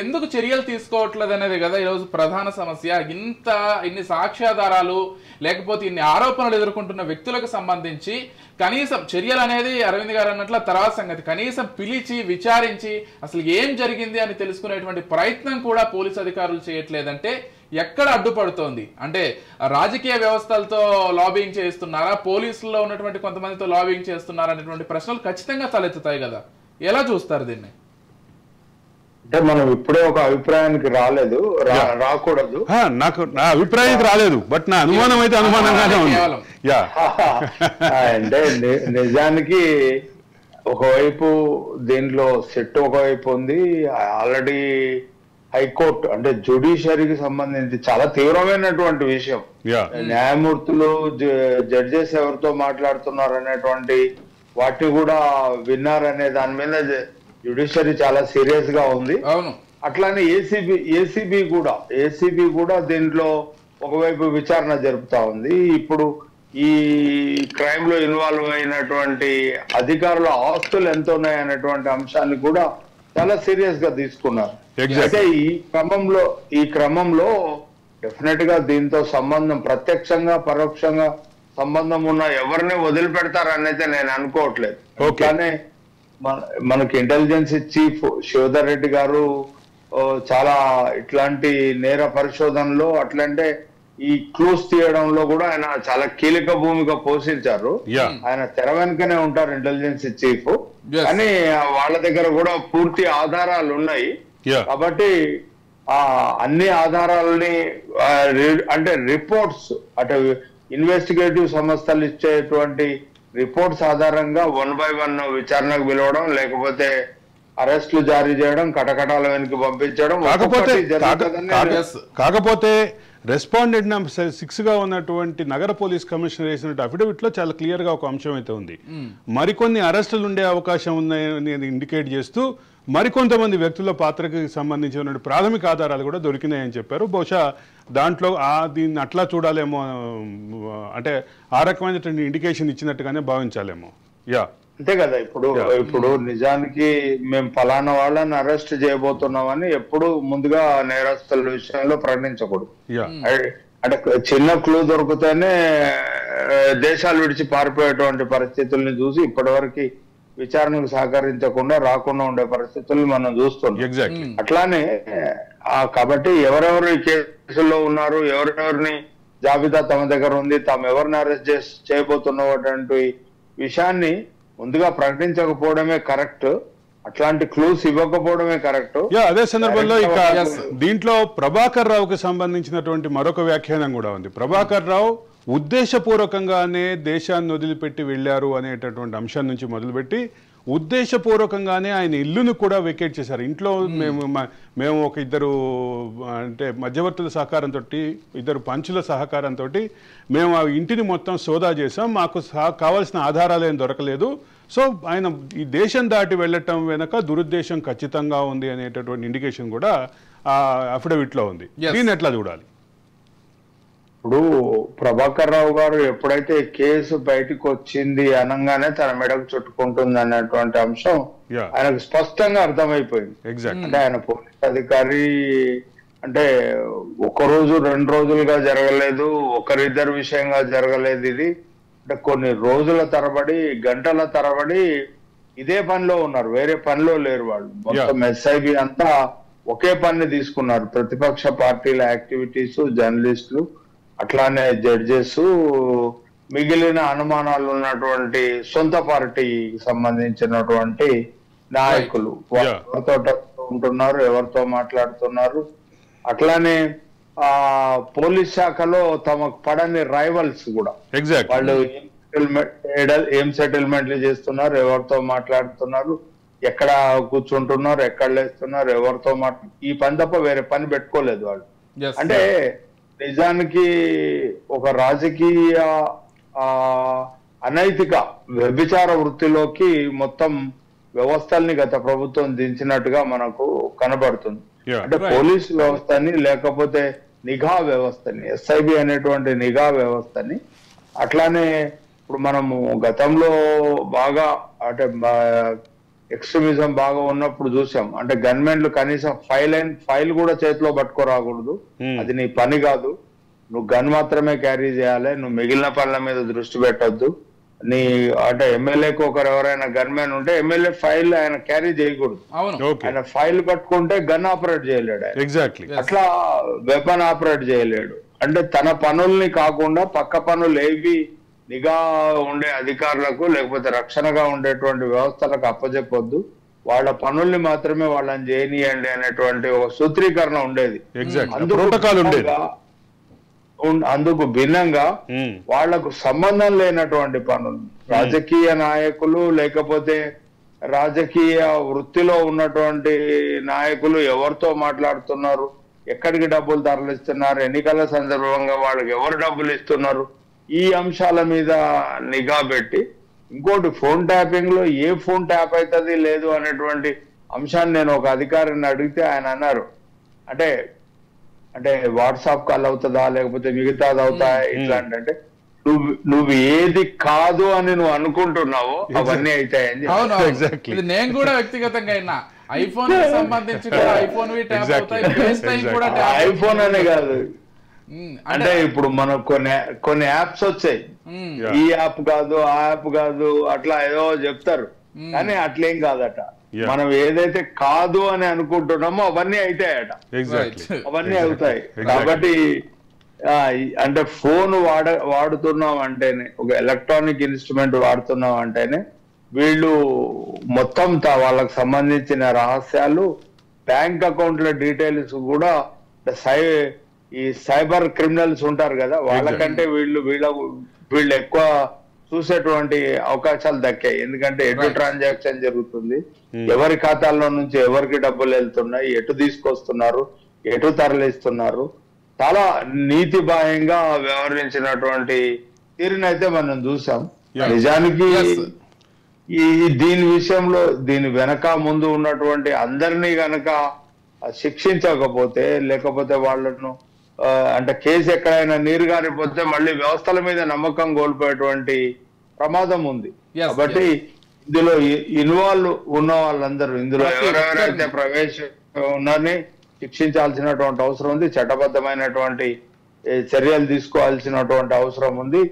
ఎందుకు చర్యలు తీసుకోవట్లేదు అనేది కదా ఈరోజు ప్రధాన సమస్య. ఇన్ని సాక్ష్యాధారాలు లేకపోతే ఇన్ని ఆరోపణలు ఎదుర్కొంటున్న వ్యక్తులకు సంబంధించి కనీసం చర్యలు అనేది అరవింద్ గారు అన్నట్ల తర్వాత సంగతి, కనీసం పిలిచి విచారించి అసలు ఏం జరిగింది అని తెలుసుకునేటువంటి ప్రయత్నం కూడా పోలీసు అధికారులు చేయట్లేదంటే ఎక్కడ అడ్డుపడుతోంది? అంటే రాజకీయ వ్యవస్థలతో లాబింగ్ చేస్తున్నారా, పోలీసుల్లో ఉన్నటువంటి కొంతమందితో లాబింగ్ చేస్తున్నారా అనేటువంటి ప్రశ్నలు ఖచ్చితంగా తలెత్తుతాయి కదా. ఎలా చూస్తారు దీన్ని? అంటే మనం ఇప్పుడే ఒక అభిప్రాయానికి రాకూడదు. నాకు నా అభిప్రాయానికి రాలేదు, బట్ నా అనుమానం అయితే అనుమానంగానే ఉంది. అంటే నిజానికి ఒకవైపు దీనిలో సెట్ ఒకవైపు ఉంది. ఆల్రెడీ హైకోర్టు అంటే జ్యుడిషియరీకి సంబంధించి చాలా తీవ్రమైనటువంటి విషయం. న్యాయమూర్తులు జడ్జెస్ ఎవరితో మాట్లాడుతున్నారు అనేటువంటి వాటిని కూడా విన్నారనే దాని మీద జ్యుడిషియరీ చాలా సీరియస్ గా ఉంది. అట్లానే ఏసీబీ కూడా దీంట్లో ఒకవైపు విచారణ జరుపుతా ఉంది. ఇప్పుడు ఈ క్రైమ్ లో ఇన్వాల్వ్ అయినటువంటి అధికారుల ఆస్తులు ఎంత ఉన్నాయి అనేటువంటి అంశాన్ని కూడా చాలా సీరియస్ గా తీసుకున్నారు. అయితే ఈ క్రమంలో డెఫినెట్ గా దీంతో సంబంధం ప్రత్యక్షంగా పరోక్షంగా సంబంధం ఉన్న ఎవరిని వదిలిపెడతారనైతే నేను అనుకోవట్లేదు. కానీ మనకి ఇంటెలిజెన్స్ చీఫ్ శివధర్ రెడ్డి గారు చాలా ఇట్లాంటి నేర పరిశోధనలో అట్లంటే ఈ క్లూస్ తీయడంలో కూడా ఆయన చాలా కీలక భూమిక పోషించారు. ఆయన తెర వెనుకనే ఉంటారు ఇంటెలిజెన్స్ చీఫ్, కానీ వాళ్ళ దగ్గర కూడా పూర్తి ఆధారాలు ఉన్నాయి. కాబట్టి అన్ని ఆధారాలని అంటే రిపోర్ట్స్ అంటే ఇన్వెస్టిగేటివ్ సంస్థలు ఇచ్చేటువంటి రిపోర్ట్స్ ఆధారంగా 1 by 1 విచారణకు పిలవడం, లేకపోతే అరెస్టులు జారీ చేయడం, కటకటాల వెనక్కి పంపించడం. కాకపోతే రెస్పాండెంట్ నెంబర్ 6 గా ఉన్నటువంటి నగర పోలీస్ కమిషనర్ వేసినట్టు అఫిడవిట్ లో చాలా క్లియర్ గా ఒక అంశం అయితే ఉంది. మరికొన్ని అరెస్టులు ఉండే అవకాశం ఉన్నాయని ఇండికేట్ చేస్తూ మరికొంతమంది వ్యక్తుల పాత్రకి సంబంధించిన ప్రాథమిక ఆధారాలు కూడా దొరికినాయని చెప్పారు. బహుశా దాంట్లో దీన్ని అట్లా చూడాలేమో, అంటే ఆ రకమైనటువంటి ఇండికేషన్ ఇచ్చినట్టుగానే భావించాలేమో. అంతే కదా. ఇప్పుడు నిజానికి మేము ఫలానా వాళ్ళని అరెస్ట్ చేయబోతున్నామని ఎప్పుడు ముందుగా నేరస్తుల విషయంలో ప్రకటించకూడదు. అంటే చిన్న క్లూ దొరికితేనే దేశాలు విడిచి పారిపోయేటువంటి పరిస్థితుల్ని చూసి ఇప్పటివరకు విచారణకు సహకరించకుండా రాకుండా ఉండే పరిస్థితులు మనం చూస్తున్నాం. అట్లానే కాబట్టి ఎవరెవరు ఈ కేసుల్లో ఉన్నారు, ఎవరెవరిని జాబితా తమ దగ్గర ఉంది, తాము ఎవరిని అరెస్ట్ చేయబోతున్నటువంటి విషయాన్ని ముందుగా ప్రకటించకపోవడమే కరెక్ట్. అట్లాంటి క్లూస్ ఇవ్వకపోవడమే కరెక్ట్. అదే సందర్భంలో ఇక దీంట్లో ప్రభాకర్ రావుకి సంబంధించినటువంటి మరొక వ్యాఖ్యానం కూడా ఉంది. ప్రభాకర్ రావు ఉద్దేశపూర్వకంగానే దేశాన్ని వదిలిపెట్టి వెళ్లారు అనేటటువంటి అంశం నుంచి మొదలుపెట్టి ఉద్దేశపూర్వకంగానే ఆయన ఇల్లును కూడా వెకేట్ చేశారు. ఇంట్లో మేము ఒక ఇద్దరు అంటే మధ్యవర్తుల సహకారంతో, ఇద్దరు పంచుల సహకారంతో మేము ఆ ఇంటిని మొత్తం సోదా చేసాం, మాకు కావాల్సిన ఆధారాలు ఏం దొరకలేదు. సో ఆయన ఈ దేశం దాటి వెళ్ళటం వెనక దురుద్దేశం ఖచ్చితంగా ఉంది అనేటటువంటి ఇండికేషన్ కూడా ఆ అఫిడవిట్ లో ఉంది. దీన్ని ఎట్లా చూడాలి? ఇప్పుడు ప్రభాకర్ రావు గారు ఎప్పుడైతే కేసు బయటకు వచ్చింది అనగానే తన మెడకు చుట్టుకుంటుంది అన్నటువంటి అంశం ఆయనకు స్పష్టంగా అర్థమైపోయింది. అంటే ఆయన పోలీస్ అధికారి అంటే 1 రోజు 2 రోజులుగా జరగలేదు, ఒకరిద్దరు విషయంగా జరగలేదు. ఇది అంటే కొన్ని రోజుల తరబడి, గంటల తరబడి ఇదే పనిలో ఉన్నారు, వేరే పనిలో లేరు వాళ్ళు. మొత్తం ఎస్ఐబి అంతా ఒకే పని తీసుకున్నారు. ప్రతిపక్ష పార్టీల యాక్టివిటీస్, జర్నలిస్టులు, అట్లానే జడ్జెస్, మిగిలిన అనుమానాలు ఉన్నటువంటి సొంత పార్టీకి సంబంధించినటువంటి నాయకులు ఎవరితో ఉంటున్నారు, ఎవరితో మాట్లాడుతున్నారు. అట్లానే పోలీస్ శాఖలో తమకు పడని రైవల్స్ కూడా వాళ్ళు ఏం సెటిల్మెంట్లు చేస్తున్నారు, ఎవరితో మాట్లాడుతున్నారు, ఎక్కడ కూర్చుంటున్నారు, ఎక్కడ లేస్తున్నారు, ఎవరితో ఈ పని తప్ప వేరే పని పెట్టుకోలేదు వాళ్ళు. అంటే నిజానికి ఒక రాజకీయ అనైతిక వ్యభిచార వృత్తిలోకి మొత్తం వ్యవస్థల్ని గత ప్రభుత్వం దించినట్టుగా మనకు కనబడుతుంది. అంటే పోలీస్ వ్యవస్థని, లేకపోతే నిఘా వ్యవస్థని, ఎస్ఐబి అనేటువంటి నిఘా వ్యవస్థని, అట్లానే ఇప్పుడు మనము గతంలో బాగా అంటే ఎక్స్ట్రీమిజం బాగా ఉన్నప్పుడు చూసాం. అంటే గన్మెన్లు కనీసం ఫైల్ కూడా చేతిలో పట్టుకోరాకూడదు, అది నీ పని కాదు, నువ్వు గన్ మాత్రమే క్యారీ చేయాలి, నువ్వు మిగిలిన పనుల మీద దృష్టి పెట్టొద్దు. నీ అంటే ఎమ్మెల్యేకి ఎవరైనా గన్మెన్ ఉంటే ఎమ్మెల్యే ఫైల్ ఆయన క్యారీ చేయకూడదు, ఆయన ఫైల్ పట్టుకుంటే గన్ ఆపరేట్ చేయలేడు, అట్లా వెపన్ ఆపరేట్ చేయలేడు. అంటే తన పనుల్ని కాకుండా పక్క పనులు ఏవి నిఘా ఉండే అధికారులకు లేకపోతే రక్షణగా ఉండేటువంటి వ్యవస్థలకు అప్పచెప్పొద్దు, వాళ్ళ పనుల్ని మాత్రమే వాళ్ళని చేయనీయండి అనేటువంటి ఒక సూత్రీకరణ ఉండేది. అందుకు భిన్నంగా వాళ్లకు సంబంధం లేనటువంటి పనులు, రాజకీయ నాయకులు లేకపోతే రాజకీయ వృత్తిలో ఉన్నటువంటి నాయకులు ఎవరితో మాట్లాడుతున్నారు, ఎక్కడికి డబ్బులు తరలిస్తున్నారు, ఎన్నికల సందర్భంగా వాళ్ళకి ఎవరు డబ్బులు ఇస్తున్నారు, ఈ అంశాల మీద నిఘా పెట్టి, ఇంకోటి ఫోన్ ట్యాపింగ్ లో ఏ ఫోన్ ట్యాప్ అవుతుంది లేదు అనేటువంటి అంశాన్ని నేను ఒక అధికారిని అడిగితే ఆయన అన్నారు, అంటే వాట్సాప్ కాల్ అవుతుందా లేకపోతే మిగతాది అవుతాయా ఇట్లాంటి, అంటే నువ్వు ఏది కాదు అని నువ్వు అనుకుంటున్నావో అవన్నీ అవుతాయని. నేను కూడా వ్యక్తిగతంగా అయినా ఐఫోన్ సంబంధించి ఐఫోన్ అనే కాదు, అంటే ఇప్పుడు మనకు కొన్ని యాప్స్ వచ్చాయి, ఈ యాప్ కాదు ఆ యాప్ కాదు అట్లా ఏదో చెప్తారు, కానీ అట్లేం కాదట. మనం ఏదైతే కాదు అని అనుకుంటున్నామో అవన్నీ అవుతాయట, అవన్నీ అవుతాయి. కాబట్టి అంటే ఫోన్ వాడుతున్నాం అంటేనే, ఒక ఎలక్ట్రానిక్ ఇన్స్ట్రుమెంట్ వాడుతున్నాం అంటేనే వీళ్ళు మొత్తం వాళ్ళకి సంబంధించిన రహస్యాలు, బ్యాంక్ అకౌంట్ల డీటెయిల్స్ కూడా ఈ సైబర్ క్రిమినల్స్ ఉంటారు కదా, వాళ్ళకంటే వీళ్ళు ఎక్కువ చూసేటువంటి అవకాశాలు దక్కాయి. ఎందుకంటే ఎటు ట్రాన్సాక్షన్ జరుగుతుంది, ఎవరి ఖాతాల్లో నుంచి ఎవరికి డబ్బులు వెళ్తున్నాయి, ఎటు తీసుకొస్తున్నారు, ఎటు తరలిస్తున్నారు, చాలా నీతి బాహ్యంగా వ్యవహరించినటువంటి తీరునైతే మనం చూసాం. నిజానికి దీని విషయంలో దీని వెనక ముందు ఉన్నటువంటి అందరినీ గనక శిక్షించకపోతే, లేకపోతే వాళ్ళను అంటే కేసు ఎక్కడైనా నీరు గారిపోతే మళ్ళీ వ్యవస్థల మీద నమ్మకం కోల్పోయేటువంటి ప్రమాదం ఉంది. కాబట్టి ఇందులో ఇన్వాల్వ్ ఉన్న వాళ్ళందరూ, ఇందులో ఎవరెవరైతే ప్రవేశం ఉన్నారని శిక్షించాల్సినటువంటి అవసరం ఉంది, చట్టబద్ధమైనటువంటి చర్యలు తీసుకోవాల్సినటువంటి అవసరం ఉంది.